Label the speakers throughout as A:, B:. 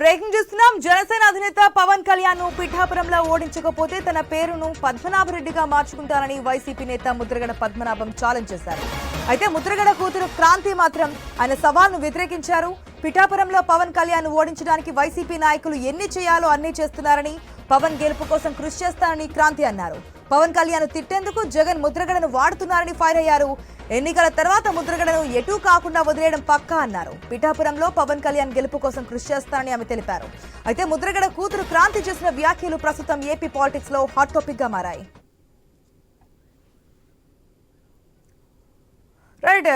A: Breaking చూస్తున్నాం. జనసేన అధినేత పవన్ కళ్యాణ్ ను పిఠాపురంలో ఓడించకపోతే తన పేరును పద్మనాభరెడ్డిగా మార్చుకుంటారని వైసీపీ నేత ముద్రగడ పద్మనాభం ఛాలెంజ్ చేశారు. అయితే ముద్రగడ కూతురు క్రాంతి మాత్రం ఆయన సవాల్ను వ్యతిరేకించారు. పిఠాపురంలో పవన్ కళ్యాణ్ ఓడించడానికి వైసీపీ నాయకులు ఎన్ని చేయాలో అన్ని చేస్తున్నారని, పవన్ గెలుపు కోసం కృషి చేస్తారని క్రాంతి అన్నారు. పవన్ కళ్యాణ్ తిట్టేందుకు జగన్ ముద్రగడను వాడుతున్నారని ఫైర్ అయ్యారు. ఎన్నికల తర్వాత ముద్రగడను ఎటూ కాకుండా వదిలేయడం పక్కా అన్నారు. పిఠాపురంలో పవన్ కళ్యాణ్ గెలుపు కోసం కృషి చేస్తారని ఆమె తెలిపారు. అయితే ముద్రగడ కూతురు క్రాంతి చేసిన వ్యాఖ్యలు ప్రస్తుతం ఏపీ పాలిటిక్స్ లో హాట్ టాపిక్ గా మారాయి. రైట్,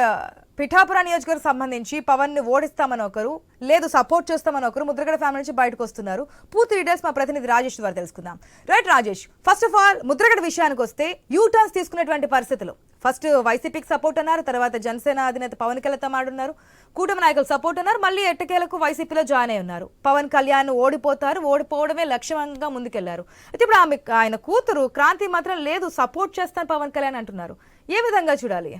A: పిఠాపురం నియోజకవర్గం సంబంధించి పవన్ ని ఓడిస్తామని ఒకరు, లేదు సపోర్ట్ చేస్తామని ఒకరు ముద్రగడ ఫ్యామిలీ నుంచి బయటకు వస్తున్నారు. పూర్తి డీటెయిల్స్ మా ప్రతినిధి రాజేష్ ద్వారా తెలుసుకుందాం. Right Rajesh, first of all Mudragada విషయానికి వస్తే యూ టర్న్స్ తీసుకునేటువంటి పరిస్థితులు, ఫస్ట్ వైసీపీకి సపోర్ట్ అన్నారు, తర్వాత జనసేన అధినేత పవన్ కళ్యాణ్ మాడున్నారు, కూటమి నాయకులు సపోర్ట్ అన్నారు, మళ్ళీ ఎట్టకేలకు వైసీపీలో జాయిన్ అయి ఉన్నారు. పవన్ కళ్యాణ్ ఓడిపోతారు, ఓడిపోవడమే లక్ష్యంగా ముందుకెళ్లారు. అయితే ఇప్పుడు ఆయన కూతురు క్రాంతి మాత్రం లేదు సపోర్ట్ చేస్తాను పవన్ కళ్యాణ్ అంటున్నారు. ఏ విధంగా చూడాలి?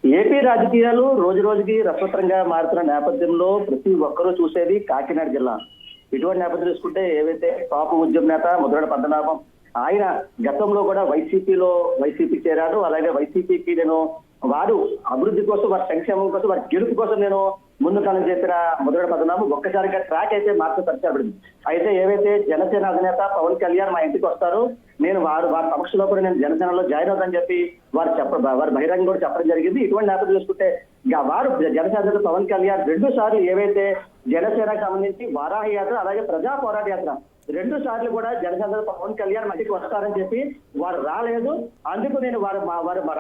B: ఏపీ రాజకీయాలు రోజు రోజుకి రసవత్తరంగా మారుతున్న నేపథ్యంలో ప్రతి ఒక్కరూ చూసేది కాకినాడ జిల్లా. ఇటువంటి నేపథ్యం చూసుకుంటే ఏవైతే టాప్ ఉద్యమ నేత ముద్రగడ పద్మనాభం, ఆయన గతంలో కూడా వైసీపీ చేరాడు. అలాగే వైసీపీకి నేను వారు అభివృద్ధి కోసం, వారి సంక్షేమం కోసం, వారి గెలుపు కోసం నేను ముందు కాలం చెప్పిన ముద్రగడ పద్మనాభం ఒక్కసారిగా ట్రాక్ అయితే మార్చి పరిచయపడింది. అయితే ఏవైతే జనసేన అధినేత పవన్ కళ్యాణ్ మా ఇంటికి వస్తారు, నేను వారి సమక్షంలో కూడా నేను జనసేనలో జాయిన్ అవుతానని చెప్పి వారు బహిరంగ కూడా చెప్పడం జరిగింది. ఇటువంటి నేపథ్యం చూసుకుంటే వారు జనసేన అధినేత పవన్ కళ్యాణ్ 2 సార్లు ఏవైతే జనసేనకు సంబంధించి వారాహ యాత్ర, అలాగే ప్రజా పోరాట యాత్ర 2 సార్లు కూడా జనసేన పవన్ కళ్యాణ్ మధ్యకి వస్తారని చెప్పి వారు రాలేదు. అందుకు నేను వారు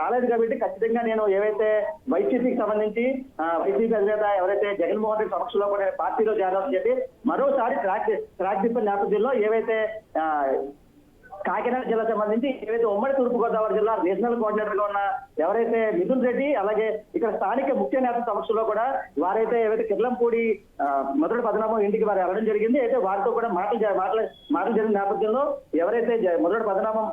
B: రాలేదు కాబట్టి ఖచ్చితంగా నేను ఏవైతే వైసీపీకి సంబంధించి వైసీపీ అధినేత ఎవరైతే జగన్మోహన్ రెడ్డి సమక్షంలో కూడా పార్టీలో చేరాలని చెప్పి మరోసారి ట్రాక్ తిప్పిన నేపథ్యంలో ఏవైతే కాకినాడ జిల్లా సంబంధించి ఏవైతే ఉమ్మడి తూర్పుగోదావరి జిల్లా రీజనల్ కోఆర్డినేటర్ గా ఉన్న ఎవరైతే మిథున్ రెడ్డి, అలాగే ఇక్కడ స్థానిక ముఖ్య నేత సమక్షంలో కూడా వారైతే ఏవైతే కిర్లంపూడి ముద్రగడ పద్మనాభం ఇంటికి వారు వెళ్ళడం జరిగింది. అయితే వారితో కూడా మాటలు జరిగిన నేపథ్యంలో ఎవరైతే ముద్రగడ పద్మనాభం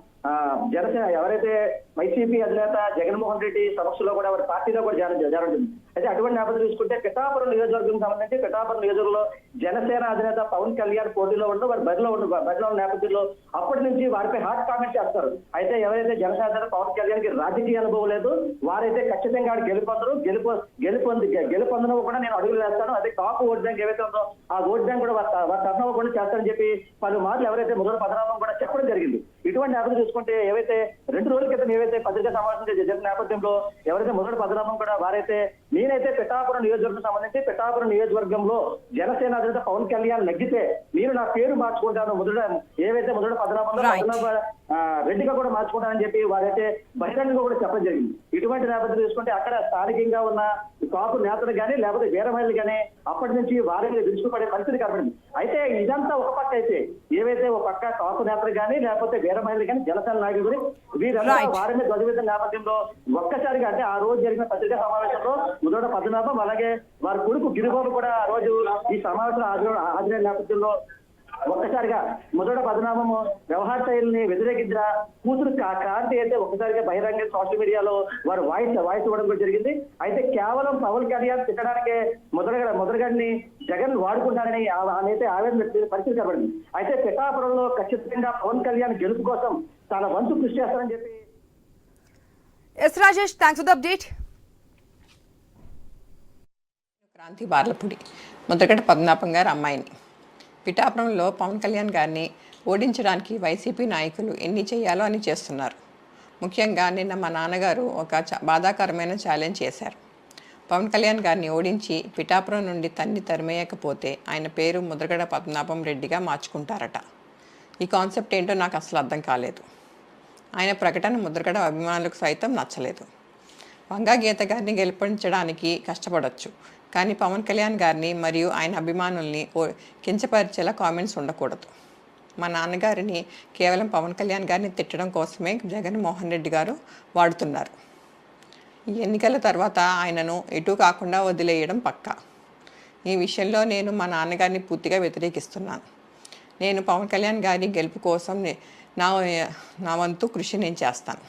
B: జనసేన ఎవరైతే వైసీపీ అధినేత జగన్మోహన్ రెడ్డి సమక్షంలో కూడా వారి పార్టీలో కూడా జరగడం. అయితే అటువంటి నేపథ్యం చూసుకుంటే పిఠాపురం నియోజకవర్గం సంబంధించి పిఠాపురం నియోజకవర్గంలో జనసేన అధినేత పవన్ కళ్యాణ్ పోటీలో ఉండడం, వారి బరిలో ఉన్న నేపథ్యంలో అప్పటి నుంచి వారిపై హాట్ కామెంట్ చేస్తారు. అయితే ఎవరైతే జనసేన అధినేత పవన్ కళ్యాణ్ కి రాజకీయ అనుభవం లేదు, వారైతే ఖచ్చితంగా గెలుపొందడం కూడా నేను అడుగులు వేస్తాను, అదే టాప్ ఓట్ బ్యాంక్ ఏవైతే ఉందో ఆ ఓట్ బ్యాంక్ కూడా వారి టర్న్ కూడా చేస్తారని చెప్పి పలు మార్లు ఎవరైతే ముద్రగడ పద్మనాభం కూడా చెప్పడం జరిగింది. ఇటువంటి నేపథ్యం చూసుకుంటే ఏవైతే 2 రోజుల క్రితం ఏవైతే పత్రికా సమావేశం జరిగిన నేపథ్యంలో ఎవరైతే ముద్రగడ పద్మనాభం కూడా వారైతే నేనైతే పిఠాపురం నియోజకవర్గం సంబంధించి పిఠాపురం నియోజకవర్గంలో జనసేన అధినేత పవన్ కళ్యాణ్ నగ్గితే నేను నా పేరు మార్చుకుంటాను, ఏవైతే ముద్రగడ పద్మనాభం రెడ్డిగా కూడా మార్చుకుంటానని చెప్పి వారైతే బహిరంగంగా కూడా చెప్పడం జరిగింది. ఇటువంటి నేపథ్యం చూసుకుంటే అక్కడ స్థానికంగా ఉన్న కాపు నేతలు కానీ లేకపోతే వీర మహిళలు కానీ అప్పటి నుంచి వారి మీద విరుచుకుపడే పరిస్థితి కనబడింది. అయితే ఇదంతా ఒక పక్క అయితే ఏవైతే ఒక పక్క కాపు నేతలు కానీ లేకపోతే వీర మహిళలు కానీ జనసేన నాయకులు కానీ వీరంతా వారి మీద ధ్వజమెత్తిన నేపథ్యంలో ఒక్కసారిగా అంటే ఆ రోజు జరిగిన పత్రికా సమావేశంలో ముద్రగడ పద్మనాభం అలాగే వారి కొడుకు గిరిబాబు కూడా ఆ రోజు ఈ సమావేశంలో హాజరైన నేపథ్యంలో ఒక్కసారిగా ముద్రగడ పద్మనాభం వ్యవహార శైలిని వ్యతిరేకించిన కూతురు క్రాంతి అయితే ఒక్కసారిగా బహిరంగ సోషల్ మీడియాలో వారు వాయిస్ ఇవ్వడం కూడా జరిగింది. అయితే కేవలం పవన్ కళ్యాణ్ తిట్టడానికే ముద్రగడ్ని జగన్ వాడుకుంటారని అయితే ఆవేదన పరిస్థితి కనబడింది. అయితే పిఠాపురంలో ఖచ్చితంగా పవన్ కళ్యాణ్ గెలుపు కోసం తన వంతు కృషి చేస్తారని చెప్పి.
A: Yes Rajesh, thanks for the update.
C: Kranthi Barlapudi Mudragada Padmanabham గారి అమ్మాయిని పిఠాపురంలో పవన్ కళ్యాణ్ గారిని ఓడించడానికి వైసీపీ నాయకులు ఎన్ని చేయాలో అని చేస్తున్నారు. ముఖ్యంగా నిన్న మా నాన్నగారు ఒక బాధాకరమైన ఛాలెంజ్ చేశారు. పవన్ కళ్యాణ్ గారిని ఓడించి పిఠాపురం నుండి తరిమేయకపోతే ఆయన పేరు ముద్రగడ పద్మనాభం రెడ్డిగా మార్చుకుంటారట. ఈ కాన్సెప్ట్ ఏంటో నాకు అసలు అర్థం కాలేదు. ఆయన ప్రకటన ముద్రగడ అభిమానులకు సైతం నచ్చలేదు. వంగా గీత గారిని గెలిపించడానికి కష్టపడవచ్చు, కానీ పవన్ కళ్యాణ్ గారిని మరియు ఆయన అభిమానుల్ని కించపరిచేలా కామెంట్స్ ఉండకూడదు. మా నాన్నగారిని కేవలం పవన్ కళ్యాణ్ గారిని తిట్టడం కోసమే జగన్మోహన్ రెడ్డి గారు వాడుతున్నారు. ఈ ఎన్నికల తర్వాత ఆయనను ఎటూ కాకుండా వదిలేయడం పక్కా. ఈ విషయంలో నేను మా నాన్నగారిని పూర్తిగా వ్యతిరేకిస్తున్నాను. నేను పవన్ కళ్యాణ్ గారి గెలుపు కోసం నా వంతు కృషి నేను చేస్తాను.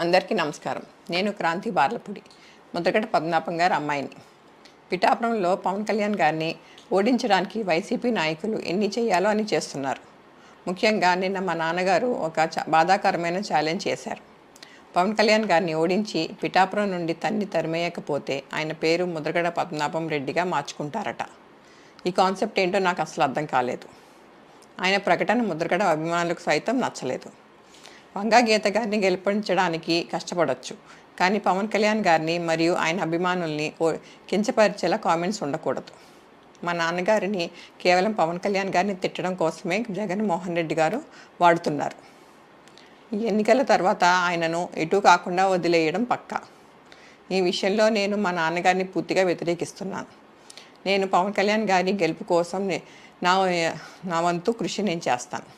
C: అందరికీ నమస్కారం. నేను క్రాంతి బార్లపూడి ముద్రగడ పద్మనాభం గారి అమ్మాయిని. పిఠాపురంలో పవన్ కళ్యాణ్ గారిని ఓడించడానికి వైసీపీ నాయకులు ఎన్ని చేయాలో అని చేస్తున్నారు. ముఖ్యంగా నిన్న మా నాన్నగారు ఒక బాధాకరమైన ఛాలెంజ్ చేశారు. పవన్ కళ్యాణ్ గారిని ఓడించి పిఠాపురం నుండి తరిమేయకపోతే ఆయన పేరు ముద్రగడ పద్మనాభం రెడ్డిగా మార్చుకుంటారట. ఈ కాన్సెప్ట్ ఏంటో నాకు అసలు అర్థం కాలేదు. ఆయన ప్రకటన ముద్రగడ అభిమానులకు సైతం నచ్చలేదు. వంగా గీత గారిని గెలిపించడానికి కష్టపడవచ్చు, కానీ పవన్ కళ్యాణ్ గారిని మరియు ఆయన అభిమానుల్ని కించపరిచేలా కామెంట్స్ ఉండకూడదు. మా నాన్నగారిని కేవలం పవన్ కళ్యాణ్ గారిని తిట్టడం కోసమే జగన్మోహన్ రెడ్డి గారు వాడుతున్నారు. ఈ ఎన్నికల తర్వాత ఆయనను ఎటు కాకుండా వదిలేయడం పక్కా. ఈ విషయంలో నేను మా నాన్నగారిని పూర్తిగా వ్యతిరేకిస్తున్నాను. నేను పవన్ కళ్యాణ్ గారి గెలుపు కోసం నా వంతు కృషి నేను చేస్తాను.